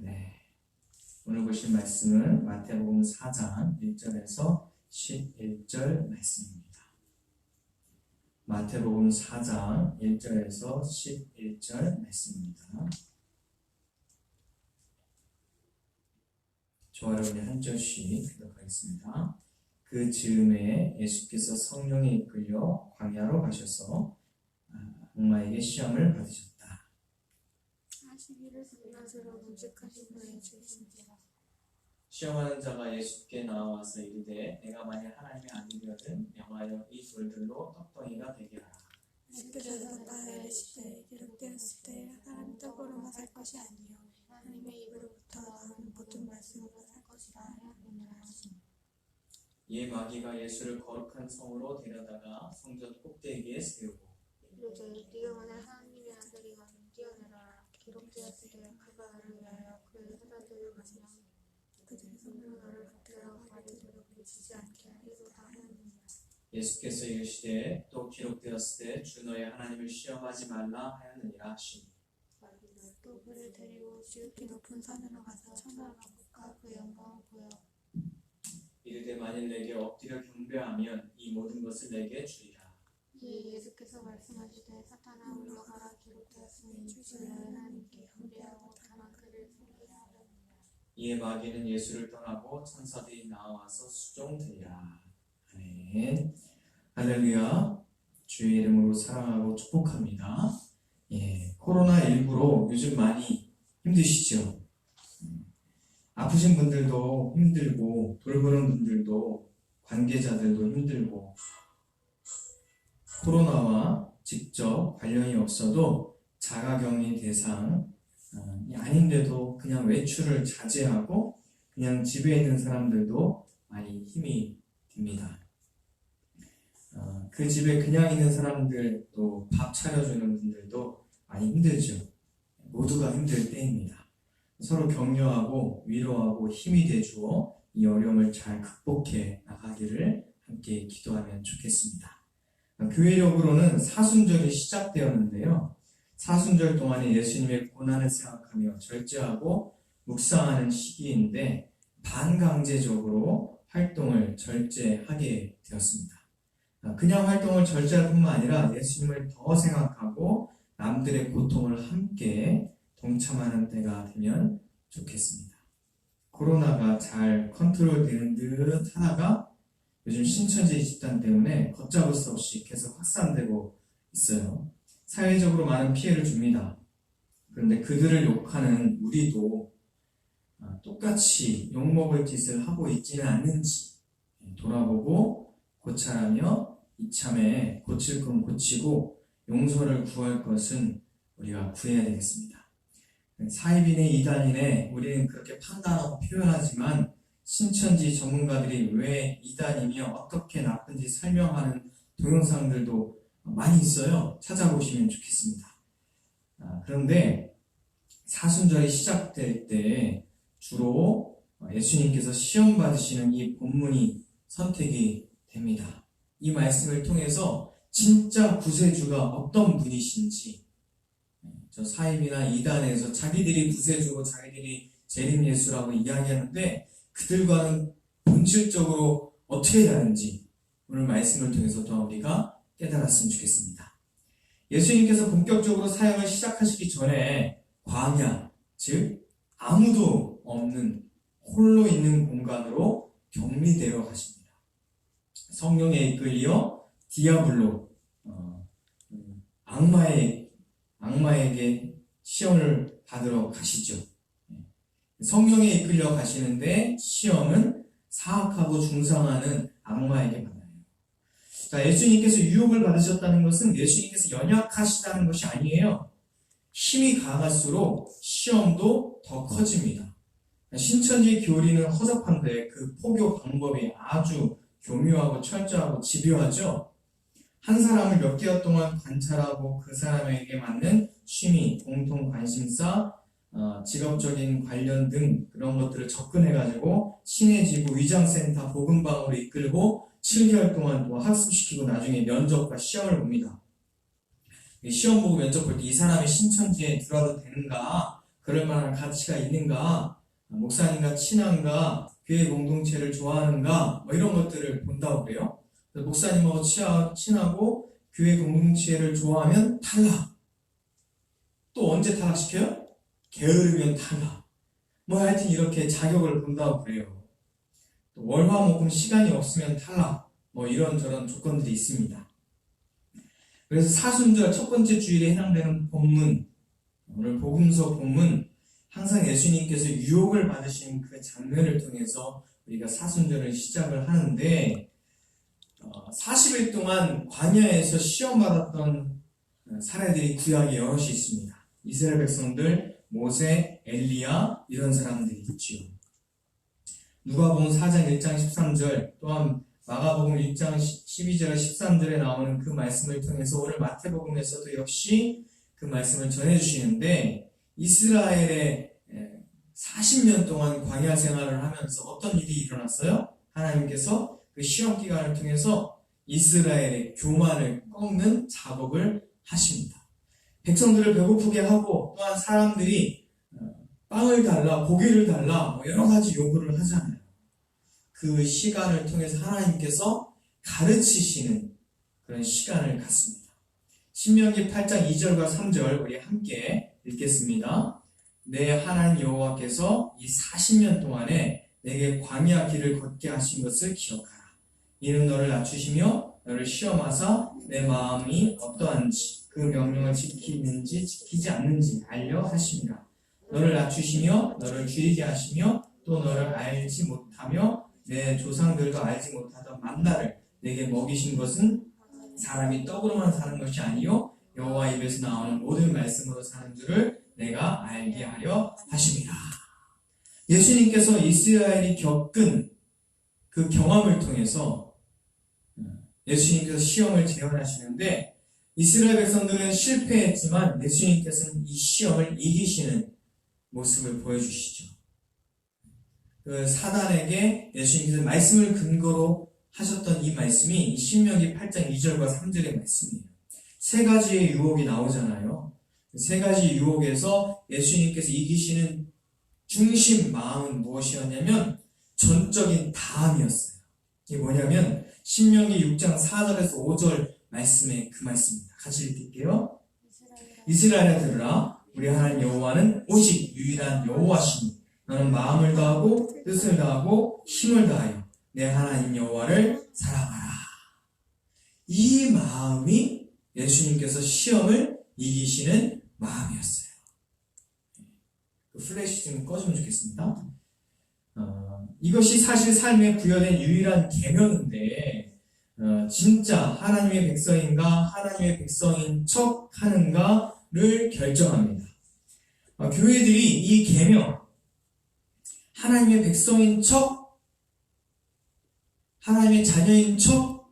네. 오늘 보실 말씀은 마태복음 4장 1절에서 11절 말씀입니다. 마태복음 4장 1절에서 11절 말씀입니다. 저와 여러분이 한 절씩 교독하겠습니다. 그 즈음에 예수께서 성령에 이끌려 광야로 가셔서 악마에게 시험을 받으셨다. 하시기를 성나스로 음식하신 분의 주이신지라. 시험하는 자가 예수께 나와서 이르되 내가 만일 하나님의 아들이거든 명하여 이 돌들로 떡덩이가 되게 하라. 예수께서 다 이르시되 기록되었을 때 사람이 떡으로만 살 것이 아니요 하나님의 입으로부터 나오는 모든 말씀으로 살 것이라 하시니라. 이에 마귀가 예수를 거룩한 성으로 데려다가 성전 꼭대기에 세우고 이르되 네가 만일 하나님의 아들이거든 뛰어내려라. 기록되었을 때 그가 나를 위하여 그의 사자들을 가시나 그들의 손으로 나를 붙들어 발들로 부딪히지 않게 하리로다 하느니라. 예수께서 이르시되 또 기록되었을 때 주 너의 하나님을 시험하지 말라 하였느니라 하시니 또 그를 데리고 지극히 높은 산으로 가서 천하의 왕국과 그 영광을 보여 이르되 만일 내게 엎드려 경배하면 이 모든 것을 내게 주리라. 이에 예수께서 말씀하시되 사탄아 물러가라. 기록되었으니 주 너의 하나님께 경배하고 다만 그를 섬기라 하느니라. 이에 마귀는 예수를 떠나고 천사들이 나와서 수종되리라. 아멘. 할렐루야. 주의 이름으로 사랑하고 축복합니다. 코로나19로 요즘 많이 힘드시죠? 아프신 분들도 힘들고 돌보는 분들도 관계자들도 힘들고 코로나와 직접 관련이 없어도 자가격리 대상이 아닌데도 그냥 외출을 자제하고 그냥 집에 있는 사람들도 많이 힘이 듭니다. 그 집에 그냥 있는 사람들 또 밥 차려주는 분들도 많이 힘들죠. 모두가 힘들 때입니다. 서로 격려하고 위로하고 힘이 돼주어 이 어려움을 잘 극복해 나가기를 함께 기도하면 좋겠습니다. 교회력으로는 사순절이 시작되었는데요. 사순절 동안에 예수님의 고난을 생각하며 절제하고 묵상하는 시기인데 반강제적으로 활동을 절제하게 되었습니다. 그냥 활동을 절제할 뿐만 아니라 예수님을 더 생각하고 남들의 고통을 함께 동참하는 때가 되면 좋겠습니다. 코로나가 잘 컨트롤되는 듯 하다가 요즘 신천지 집단 때문에 걷잡을 수 없이 계속 확산되고 있어요. 사회적으로 많은 피해를 줍니다. 그런데 그들을 욕하는 우리도 똑같이 욕먹을 짓을 하고 있지는 않는지 돌아보고 고찰하며 이참에 고칠 건 고치고 용서를 구할 것은 우리가 구해야 되겠습니다. 사이비네 이단이네 우리는 그렇게 판단하고 표현하지만 신천지 전문가들이 왜 이단이며 어떻게 나쁜지 설명하는 동영상들도 많이 있어요. 찾아보시면 좋겠습니다. 그런데 사순절이 시작될 때 주로 예수님께서 시험 받으시는 이 본문이 선택이 됩니다. 이 말씀을 통해서 진짜 구세주가 어떤 분이신지 저 사입이나 이단에서 자기들이 구세주고 자기들이 재림 예수라고 이야기하는데 그들과는 본질적으로 어떻게 다른지 오늘 말씀을 통해서 더 우리가 깨달았으면 좋겠습니다. 예수님께서 본격적으로 사역을 시작하시기 전에 광야, 즉 아무도 없는 홀로 있는 공간으로 격리되어 가십니다. 성령에 이끌려 디아블로 악마에게 시험을 받으러 가시죠. 성령에 이끌려 가시는데 시험은 사악하고 중상하는 악마에게 받아요. 자, 예수님께서 유혹을 받으셨다는 것은 예수님께서 연약하시다는 것이 아니에요. 힘이 강할수록 시험도 더 커집니다. 신천지 교리는 허접한데 그 포교 방법이 아주 교묘하고 철저하고 집요하죠. 한 사람을 몇 개월 동안 관찰하고 그 사람에게 맞는 취미, 공통 관심사, 직업적인 관련 등 그런 것들을 접근해가지고 친해지고 위장센터 복음방으로 이끌고 7개월 동안 또 학습시키고 나중에 면접과 시험을 봅니다. 시험 보고 면접 볼 때 이 사람이 신천지에 들어와도 되는가 그럴 만한 가치가 있는가, 목사님과 친한가, 교회 공동체를 좋아하는가, 뭐 이런 것들을 본다고 그래요. 그래서 목사님하고 친하고 교회 공동체를 좋아하면 탈락. 또 언제 탈락시켜요? 게으르면 탈락. 뭐 하여튼 이렇게 자격을 본다고 그래요. 또 월화목금 시간이 없으면 탈락. 뭐 이런저런 조건들이 있습니다. 그래서 사순절 첫 번째 주일에 해당되는 본문, 오늘 복음서 본문, 항상 예수님께서 유혹을 받으신 그 장면을 통해서 우리가 사순절을 시작을 하는데, 40일 동안 광야에서 시험받았던 사례들이 구약에 여럿이 있습니다. 이스라엘 백성들, 모세, 엘리야, 이런 사람들이 있지요. 누가복음 4장 1장 13절, 또한 마가복음 6장 12절 13절에 나오는 그 말씀을 통해서 오늘 마태복음에서도 역시 그 말씀을 전해주시는데, 이스라엘의 40년 동안 광야 생활을 하면서 어떤 일이 일어났어요? 하나님께서 그 시험 기간을 통해서 이스라엘의 교만을 꺾는 작업을 하십니다. 백성들을 배고프게 하고, 또한 사람들이 빵을 달라, 고기를 달라, 뭐 여러 가지 요구를 하잖아요. 그 시간을 통해서 하나님께서 가르치시는 그런 시간을 갖습니다. 신명기 8장 2절과 3절 우리 함께 읽겠습니다. 내 하나님 여호와께서 이 40년 동안에 내게 광야 길을 걷게 하신 것을 기억하라. 이는 너를 낮추시며 너를 시험하사 내 마음이 어떠한지 그 명령을 지키는지 지키지 않는지 알려 하심이라. 너를 낮추시며 너를 줄이게 하시며 또 너를 알지 못하며 내 조상들과 알지 못하던 만나를 내게 먹이신 것은 사람이 떡으로만 사는 것이 아니요 여호와 입에서 나오는 모든 말씀으로 사는 줄을 내가 알게 하려 하심이라. 예수님께서 이스라엘이 겪은 그 경험을 통해서 예수님께서 시험을 재현하시는데, 이스라엘 백성들은 실패했지만 예수님께서는 이 시험을 이기시는 모습을 보여주시죠. 그 사단에게 예수님께서 말씀을 근거로 하셨던 이 말씀이 신명기 8장 2절과 3절의 말씀이에요. 세 가지의 유혹이 나오잖아요. 세 가지 유혹에서 예수님께서 이기시는 중심 마음은 무엇이었냐면 전적인 다함이었어요. 이게 뭐냐면 신명기 6장 4절에서 5절 말씀의 그 말씀입니다. 같이 읽을게요. 이스라엘아 들으라. 우리 하나님 여호와는 오직 유일한 여호와시니 너는 마음을 다하고 뜻을 다하고 힘을 다하여 내 하나님 여호와를 사랑하라. 이 마음이 예수님께서 시험을 이기시는 마음이었어요. 플래시 좀 꺼주면 좋겠습니다. 이것이 사실 삶에 부여된 유일한 계명인데, 진짜 하나님의 백성인가 하나님의 백성인 척 하는가를 결정합니다. 교회들이 이 계명, 하나님의 백성인 척, 하나님의 자녀인 척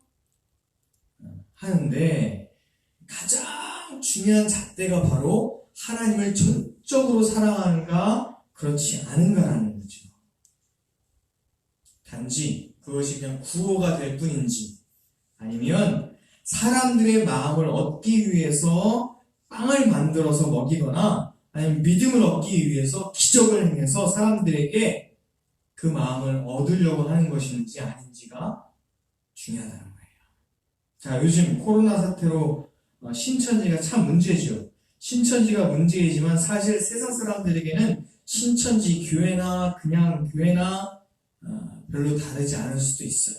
하는데 가장 중요한 잣대가 바로 하나님을 전적으로 사랑하는가 그렇지 않은가라는 거죠. 단지 그것이 그냥 구호가 될 뿐인지, 아니면 사람들의 마음을 얻기 위해서 빵을 만들어서 먹이거나 아니면 믿음을 얻기 위해서 기적을 행해서 사람들에게 그 마음을 얻으려고 하는 것인지 아닌지가 중요하다는 거예요. 자, 요즘 코로나 사태로 신천지가 참 문제죠. 신천지가 문제이지만 사실 세상 사람들에게는 신천지 교회나 그냥 교회나 별로 다르지 않을 수도 있어요.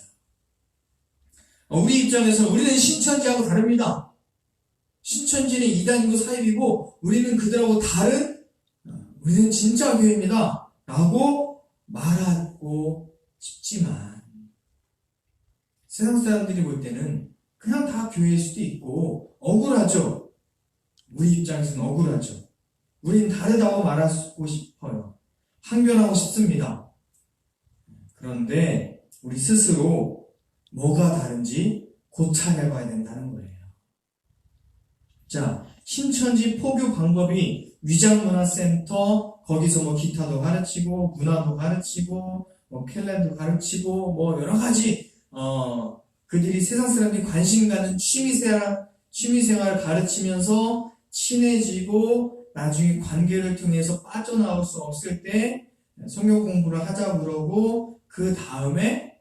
우리 입장에서 우리는 신천지하고 다릅니다. 신천지는 이단이고 사입이고 우리는 그들하고 다른, 우리는 진짜 교회입니다 라고 말하고 싶지만, 세상 사람들이 볼 때는 그냥 다 교회일 수도 있고 억울하죠. 우리 입장에서는 억울하죠. 우린 다르다고 말하고 싶어요. 항변하고 싶습니다. 그런데 우리 스스로 뭐가 다른지 고찰해봐야 된다는 거예요. 자, 신천지 포교 방법이 위장문화센터, 거기서 뭐 기타도 가르치고 문화도 가르치고 뭐 켈렌도 가르치고 뭐 여러 가지 그들이 세상 사람들이 관심 가는 취미생활을 가르치면서 친해지고 나중에 관계를 통해서 빠져나올 수 없을 때 성경 공부를 하자 그러고 그 다음에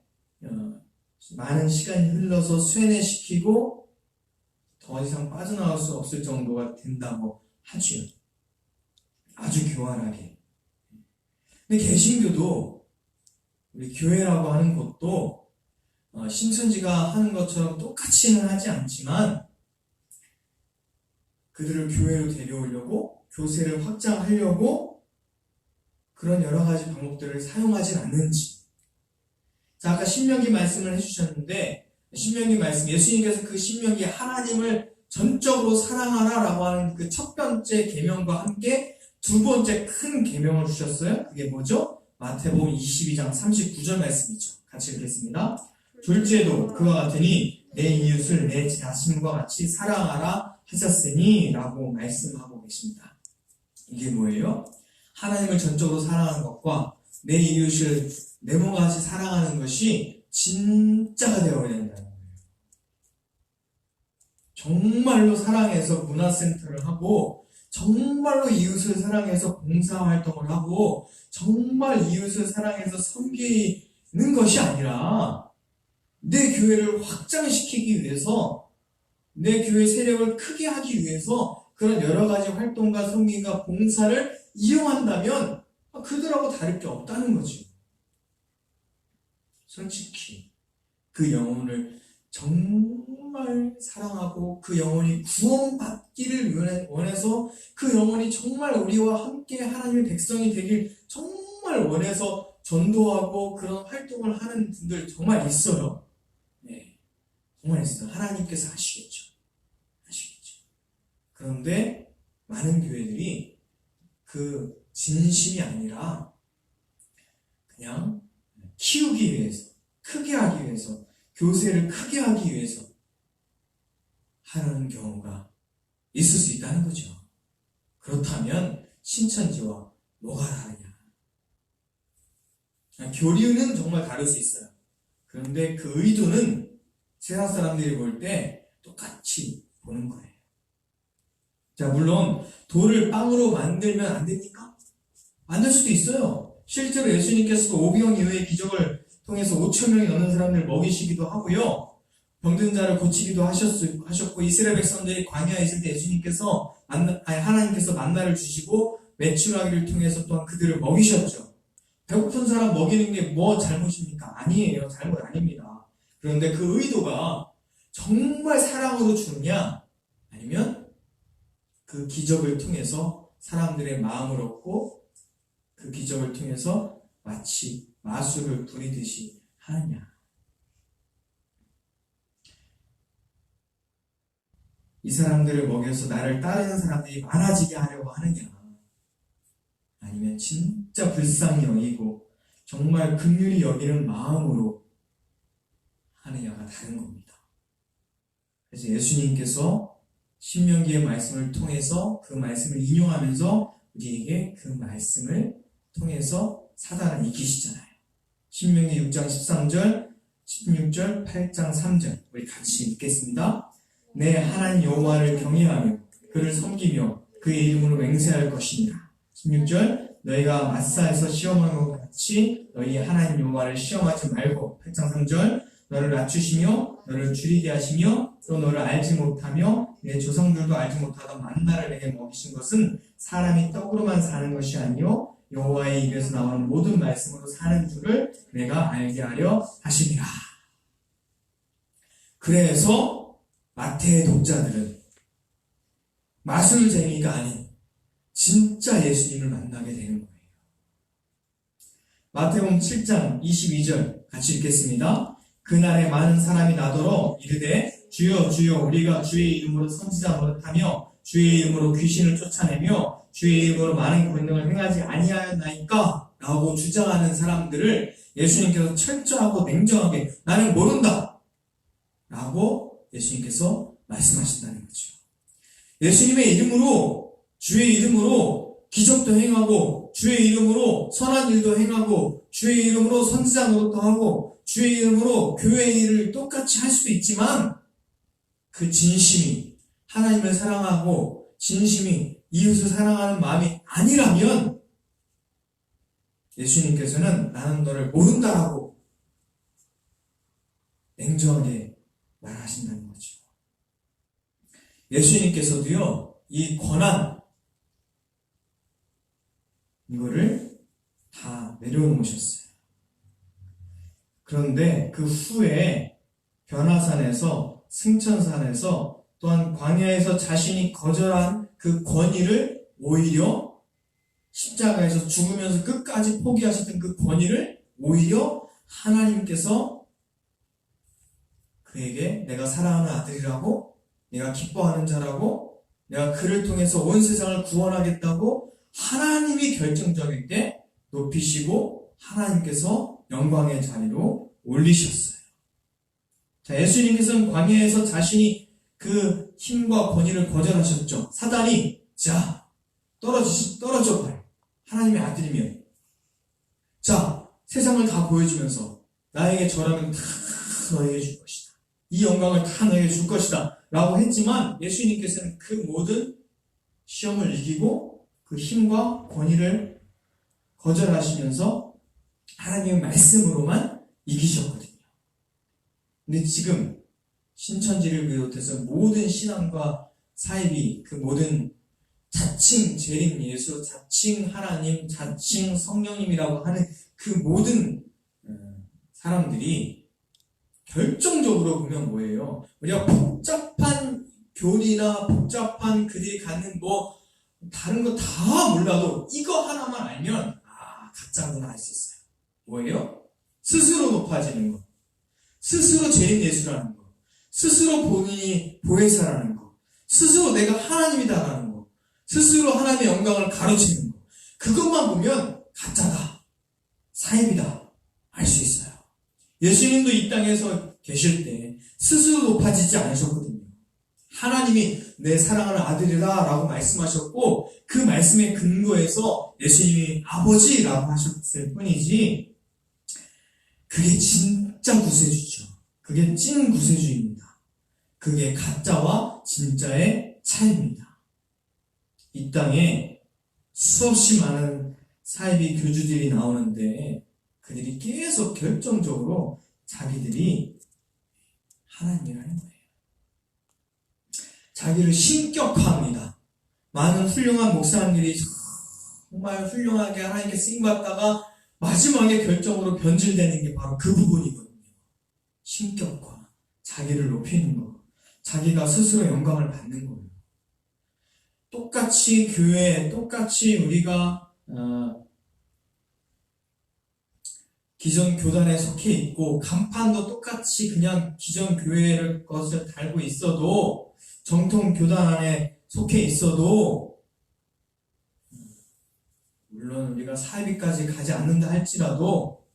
많은 시간이 흘러서 쇠뇌시키고 더 이상 빠져나올 수 없을 정도가 된다고 하죠. 아주 교활하게. 근데 개신교도 우리 교회라고 하는 곳도 신천지가 하는 것처럼 똑같이는 하지 않지만 그들을 교회로 데려오려고 교세를 확장하려고 그런 여러 가지 방법들을 사용하진 않는지. 자, 아까 신명기 말씀을 해주셨는데 신명기 말씀, 예수님께서 그 신명기 하나님을 전적으로 사랑하라라고 하는 그 첫 번째 계명과 함께 두 번째 큰 계명을 주셨어요. 그게 뭐죠? 마태복음 22장 39절 말씀이죠. 같이 읽겠습니다. 둘째도 그와 같으니 내 이웃을 내 자신과 같이 사랑하라 하셨으니 라고 말씀하고 계십니다. 이게 뭐예요? 하나님을 전적으로 사랑하는 것과 내 이웃을 내 몸과 같이 사랑하는 것이 진짜가 되어야 된다는 거예요. 정말로 사랑해서 문화센터를 하고 정말로 이웃을 사랑해서 봉사활동을 하고 정말 이웃을 사랑해서 섬기는 것이 아니라 내 교회를 확장시키기 위해서 내 교회 세력을 크게 하기 위해서 그런 여러 가지 활동과 섬김과 봉사를 이용한다면 그들하고 다를 게 없다는 거죠. 솔직히 그 영혼을 정말 사랑하고 그 영혼이 구원받기를 원해서 그 영혼이 정말 우리와 함께 하나님의 백성이 되길 정말 원해서 전도하고 그런 활동을 하는 분들 정말 있어요. 네, 정말 있어요. 하나님께서 아시겠죠. 그런데 많은 교회들이 그 진심이 아니라 그냥 키우기 위해서, 크게 하기 위해서, 교세를 크게 하기 위해서 하는 경우가 있을 수 있다는 거죠. 그렇다면 신천지와 뭐가 다르냐? 교리는 정말 다를 수 있어요. 그런데 그 의도는 세상 사람들이 볼 때 똑같이 보는 거예요. 자, 물론 돌을 빵으로 만들면 안 됩니까? 만들 수도 있어요. 실제로 예수님께서도 오병이어의 기적을 통해서 5,000명이 넘는 사람들을 먹이시기도 하고요. 병든 자를 고치기도 하셨고 이스라엘 백성들이 광야에 있을 때 예수님께서 하나님께서 만나를 주시고 메추라기를 통해서 또한 그들을 먹이셨죠. 배고픈 사람 먹이는 게 뭐 잘못입니까? 아니에요. 잘못 아닙니다. 그런데 그 의도가 정말 사랑으로 주느냐 아니면 그 기적을 통해서 사람들의 마음을 얻고 그 기적을 통해서 마치 마술을 부리듯이 하느냐. 이 사람들을 먹여서 나를 따르는 사람들이 많아지게 하려고 하느냐. 아니면 진짜 불쌍히 여기고 정말 긍휼히 여기는 마음으로 하느냐가 다른 겁니다. 그래서 예수님께서 신명기의 말씀을 통해서 그 말씀을 인용하면서 우리에게 그 말씀을 통해서 사단을 이기시잖아요. 신명기 6장 13절, 16절, 8장 3절 우리 같이 읽겠습니다. 내 하나님 여호와를 경외하며 그를 섬기며 그의 이름으로 맹세할 것이니라. 16절 너희가 마사에서 시험하는 것 같이 너희 하나님 여호와를 시험하지 말고 8장 3절 너를 낮추시며 너를 줄이게 하시며 또 너를 알지 못하며 내 조상들도 알지 못하던 만나를 내게 먹이신 것은 사람이 떡으로만 사는 것이 아니요 여호와의 입에서 나오는 모든 말씀으로 사는 줄을 내가 알게 하려 하심이라. 그래서 마태의 독자들은 마술쟁이가 아닌 진짜 예수님을 만나게 되는 거예요. 마태복음 7장 22절 같이 읽겠습니다. 그날에 많은 사람이 나더러 이르되 주여 주여 우리가 주의 이름으로 선지자 노릇하며 주의 이름으로 귀신을 쫓아내며 주의 이름으로 많은 권능을 행하지 아니하였나이까? 라고 주장하는 사람들을 예수님께서 철저하고 냉정하게 나는 모른다! 라고 예수님께서 말씀하신다는 거죠. 예수님의 이름으로 주의 이름으로 기적도 행하고 주의 이름으로 선한 일도 행하고 주의 이름으로 선지자 노릇도 하고 주의 이름으로 교회 일을 똑같이 할 수도 있지만 그 진심이 하나님을 사랑하고 진심이 이웃을 사랑하는 마음이 아니라면 예수님께서는 나는 너를 모른다라고 냉정하게 말하신다는 거죠. 예수님께서도요, 이 권한, 이거를 다 내려놓으셨어요. 그런데 그 후에 변화산에서, 승천산에서, 또한 광야에서 자신이 거절한 그 권위를 오히려 십자가에서 죽으면서 끝까지 포기하셨던 그 권위를 오히려 하나님께서 그에게 내가 사랑하는 아들이라고, 내가 기뻐하는 자라고, 내가 그를 통해서 온 세상을 구원하겠다고 하나님이 결정적이게 높이시고 하나님께서 영광의 자리로 올리셨어요. 자, 예수님께서는 광야에서 자신이 그 힘과 권위를 거절하셨죠. 사단이 자 떨어져 봐요. 하나님의 아들이면 자 세상을 다 보여주면서 나에게 절하면 다 너에게 줄 것이다. 이 영광을 다 너에게 줄 것이다 라고 했지만 예수님께서는 그 모든 시험을 이기고 그 힘과 권위를 거절하시면서 하나님의 말씀으로만 이기셨거든요. 근데 지금 신천지를 비롯해서 모든 신앙과 사입이 그 모든 자칭 재림 예수, 자칭 하나님, 자칭 성령님이라고 하는 그 모든 사람들이 결정적으로 보면 뭐예요? 우리가 복잡한 교리나 복잡한 그들이 갖는 뭐 다른 거 다 몰라도 이거 하나만 알면 가짜구나 알 수 있어요. 뭐예요? 스스로 높아지는 것, 스스로 재림 예수라는 것, 스스로 본인이 보혜사라는 것, 스스로 내가 하나님이다라는 것, 스스로 하나님의 영광을 가로채는 것, 그것만 보면 가짜다, 사입이다 알 수 있어요. 예수님도 이 땅에서 계실 때 스스로 높아지지 않으셨거든요. 하나님이 내 사랑하는 아들이다 라고 말씀하셨고 그 말씀의 근거에서 예수님이 아버지라고 하셨을 뿐이지 그게 진짜 구세주죠. 그게 찐 구세주입니다. 그게 가짜와 진짜의 차이입니다. 이 땅에 수없이 많은 사이비 교주들이 나오는데 그들이 계속 결정적으로 자기들이 하나님이라는 거예요. 자기를 신격화합니다. 많은 훌륭한 목사님들이 정말 훌륭하게 하나님께 쓰임받다가 마지막에 결정으로 변질되는 게 바로 그 부분이거든요. 신격화, 자기를 높이는 거, 자기가 스스로 영광을 받는 거예요. 똑같이 교회, 똑같이 우리가 기존 교단에 속해 있고 간판도 똑같이 그냥 기존 교회를 것을 달고 있어도 정통 교단 안에 속해 있어도 물론 우리가 사이비까지 가지 않는다 할지라도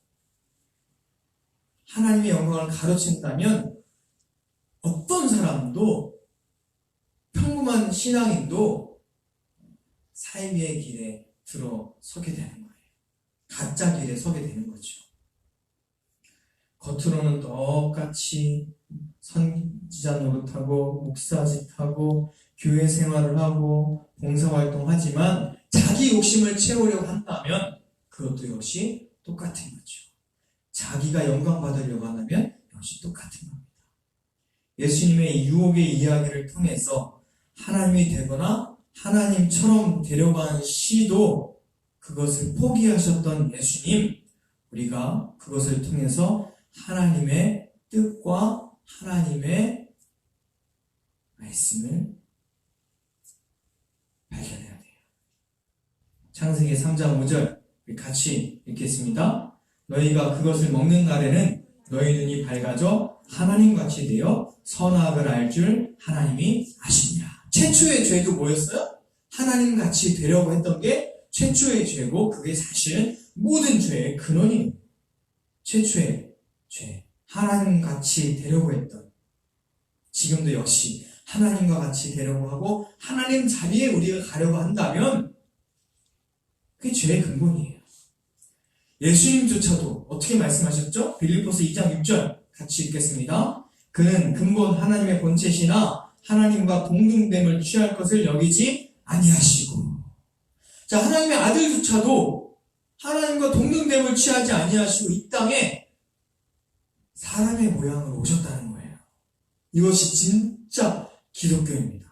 하나님의 영광을 가르친다면 어떤 사람도 평범한 신앙인도 사이비의 길에 들어서게 되는 거예요. 가짜 길에 서게 되는 거죠. 겉으로는 똑같이 선지자 노릇하고 목사직하고 교회 생활을 하고 봉사활동하지만 자기 욕심을 채우려고 한다면 그것도 역시 똑같은 거죠. 자기가 영광 받으려고 한다면 역시 똑같은 겁니다. 예수님의 유혹의 이야기를 통해서 하나님이 되거나 하나님처럼 되려고 시도 그것을 포기하셨던 예수님, 우리가 그것을 통해서 하나님의 뜻과 하나님의 말씀을 발견해야 돼요. 창세기 3장 5절 같이 읽겠습니다. 너희가 그것을 먹는 날에는 너희 눈이 밝아져 하나님같이 되어 선악을 알 줄 하나님이 아시니라. 최초의 죄도 뭐였어요? 하나님같이 되려고 했던 게 최초의 죄고 그게 사실은 모든 죄의 근원입니다. 최초의 죄, 하나님같이 되려고 했던, 지금도 역시 하나님과 같이 되려고 하고 하나님 자리에 우리가 가려고 한다면 그게 죄의 근본이에요. 예수님조차도 어떻게 말씀하셨죠? 빌립보서 2장 6절 같이 읽겠습니다. 그는 근본 하나님의 본체시나 하나님과 동등됨을 취할 것을 여기지 아니하시고 자, 하나님의 아들조차도 하나님과 동등됨을 취하지 아니하시고 이 땅에 사람의 모양으로 오셨다는 거예요. 이것이 진짜 기독교입니다.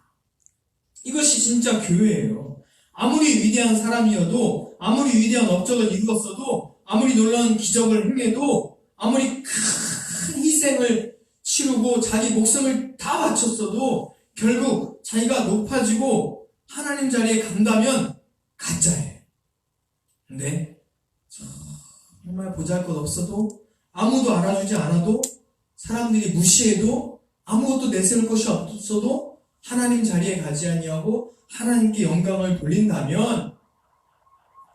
이것이 진짜 교회예요. 아무리 위대한 사람이어도, 아무리 위대한 업적을 이루었어도, 아무리 놀라운 기적을 행해도, 아무리 큰 희생을 치르고 자기 목숨을 다 바쳤어도 결국 자기가 높아지고 하나님 자리에 간다면 가짜예요. 근데 정말 보잘것없어도, 아무도 알아주지 않아도, 사람들이 무시해도, 아무것도 내세울 것이 없어도 하나님 자리에 가지 아니하고 하나님께 영광을 돌린다면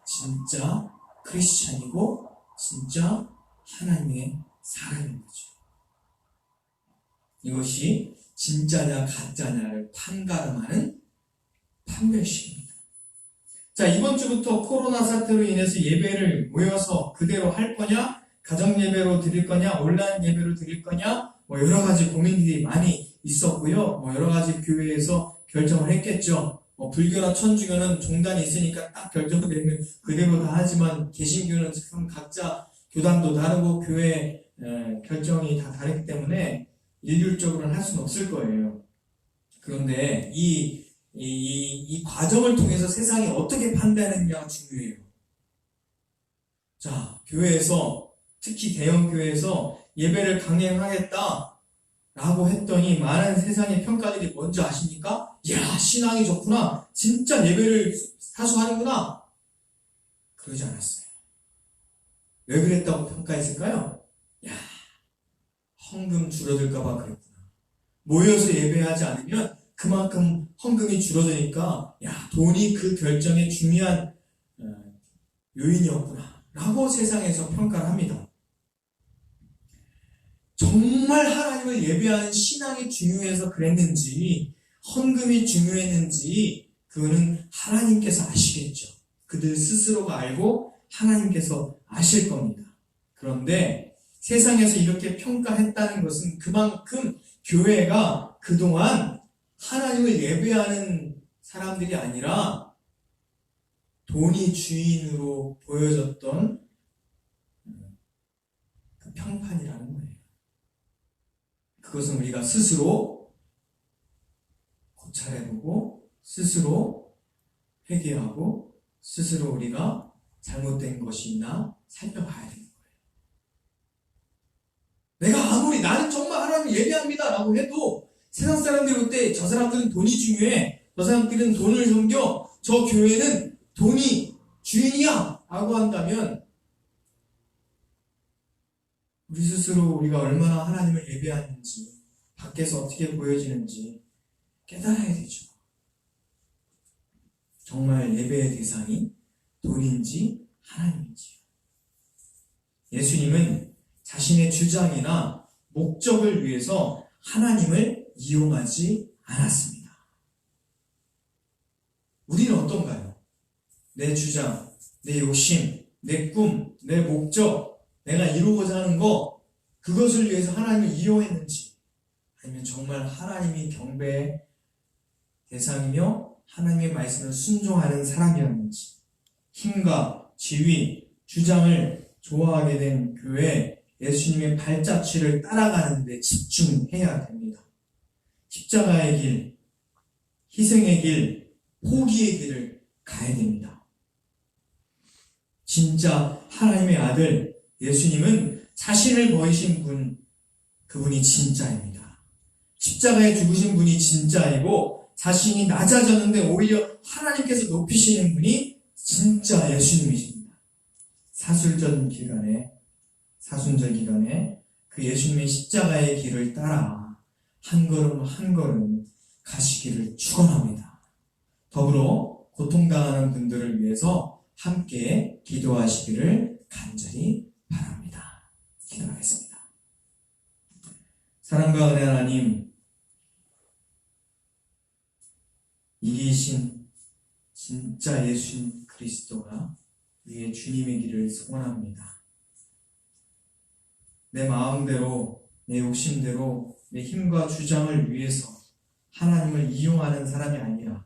진짜 크리스찬이고 진짜 하나님의 사람인 거죠. 이것이 진짜냐 가짜냐를 판가름하는 판별식입니다. 자, 이번 주부터 코로나 사태로 인해서 예배를 모여서 그대로 할 거냐, 가정 예배로 드릴 거냐, 온라인 예배로 드릴 거냐, 여러 가지 고민들이 많이 있었고요. 여러 가지 교회에서 결정을 했겠죠. 불교나 천주교는 종단이 있으니까 딱 결정되면 그대로 다 하지만 개신교는 참 각자 교단도 다르고 교회 결정이 다 다르기 때문에 일률적으로는 할 수는 없을 거예요. 그런데 이 과정을 통해서 세상이 어떻게 판단했느냐가 중요해요. 자, 교회에서, 특히 대형교회에서 예배를 강행하겠다 라고 했더니 많은 세상의 평가들이 뭔지 아십니까? 야, 신앙이 좋구나. 진짜 예배를 사수하는구나. 그러지 않았어요. 왜 그랬다고 평가했을까요? 야, 헌금 줄어들까봐 그랬구나. 모여서 예배하지 않으면 그만큼 헌금이 줄어드니까 야, 돈이 그 결정에 중요한 요인이었구나 라고 세상에서 평가를 합니다. 정말 하나님을 예배하는 신앙이 중요해서 그랬는지, 헌금이 중요했는지, 그거는 하나님께서 아시겠죠. 그들 스스로가 알고 하나님께서 아실 겁니다. 그런데 세상에서 이렇게 평가했다는 것은 그만큼 교회가 그동안 하나님을 예배하는 사람들이 아니라 돈이 주인으로 보여졌던 그 평판이라는 거예요. 그것은 우리가 스스로 고찰해보고 스스로 회개하고 스스로 우리가 잘못된 것이 있나 살펴봐야 되는 거예요. 내가 아무리 나는 정말 하나님을 예배합니다 라고 해도 세상 사람들이 볼 때 저 사람들은 돈이 중요해, 저 사람들은 돈을 섬겨, 저 교회는 돈이 주인이야 라고 한다면 우리 스스로 우리가 얼마나 하나님을 예배하는지, 밖에서 어떻게 보여지는지 깨달아야 되죠. 정말 예배의 대상이 돈인지 하나님인지요. 예수님은 자신의 주장이나 목적을 위해서 하나님을 이용하지 않았습니다. 우리는 어떤가요? 내 주장, 내 욕심, 내 꿈, 내 목적, 내가 이루고자 하는 거, 그것을 위해서 하나님을 이용했는지, 아니면 정말 하나님이 경배의 대상이며 하나님의 말씀을 순종하는 사람이었는지, 힘과 지위, 주장을 좋아하게 된 교회, 예수님의 발자취를 따라가는 데 집중해야 됩니다. 십자가의 길, 희생의 길, 포기의 길을 가야 됩니다. 진짜 하나님의 아들 예수님은 자신을 버리신 분, 그분이 진짜입니다. 십자가에 죽으신 분이 진짜이고 자신이 낮아졌는데 오히려 하나님께서 높이시는 분이 진짜 예수님이십니다. 사순절 기간에 그 예수님의 십자가의 길을 따라 한 걸음 한 걸음 가시기를 축원합니다. 더불어 고통당하는 분들을 위해서 함께 기도하시기를 간절히 바랍니다. 기도하겠습니다. 사랑과 은혜 하나님, 이기신 진짜 예수 그리스도가 우리의 주님의 길을 소원합니다. 내 마음대로, 내 욕심대로, 내 힘과 주장을 위해서 하나님을 이용하는 사람이 아니라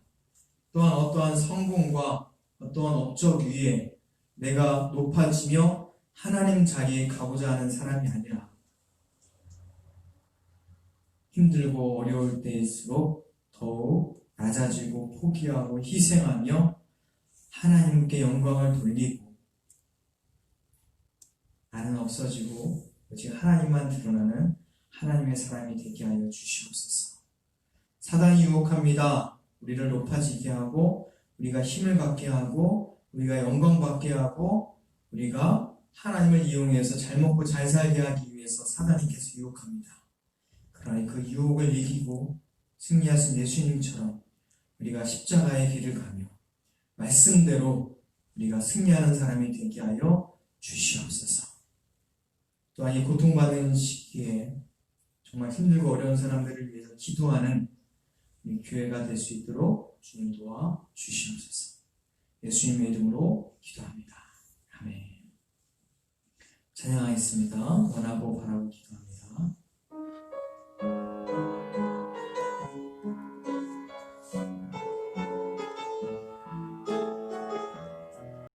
또한 어떠한 성공과 어떠한 업적 위에 내가 높아지며 하나님 자리에 가고자 하는 사람이 아니라 힘들고 어려울 때일수록 더욱 낮아지고 포기하고 희생하며 하나님께 영광을 돌리고 나는 없어지고 오직 하나님만 드러나는 하나님의 사람이 되게 하여 주시옵소서. 사단이 유혹합니다. 우리를 높아지게 하고 우리가 힘을 갖게 하고 우리가 영광 받게 하고 우리가 하나님을 이용해서 잘 먹고 잘 살게 하기 위해서 사단이 계속 유혹합니다. 그러나 그 유혹을 이기고 승리하신 예수님처럼 우리가 십자가의 길을 가며 말씀대로 우리가 승리하는 사람이 되게 하여 주시옵소서. 또한 이 고통받는 시기에 정말 힘들고 어려운 사람들을 위해서 기도하는 우리 교회가 될 수 있도록 주님 도와 주시옵소서. 예수님의 이름으로 기도합니다. 아멘. 찬양하겠습니다. 원하고 바라고 기도합니다.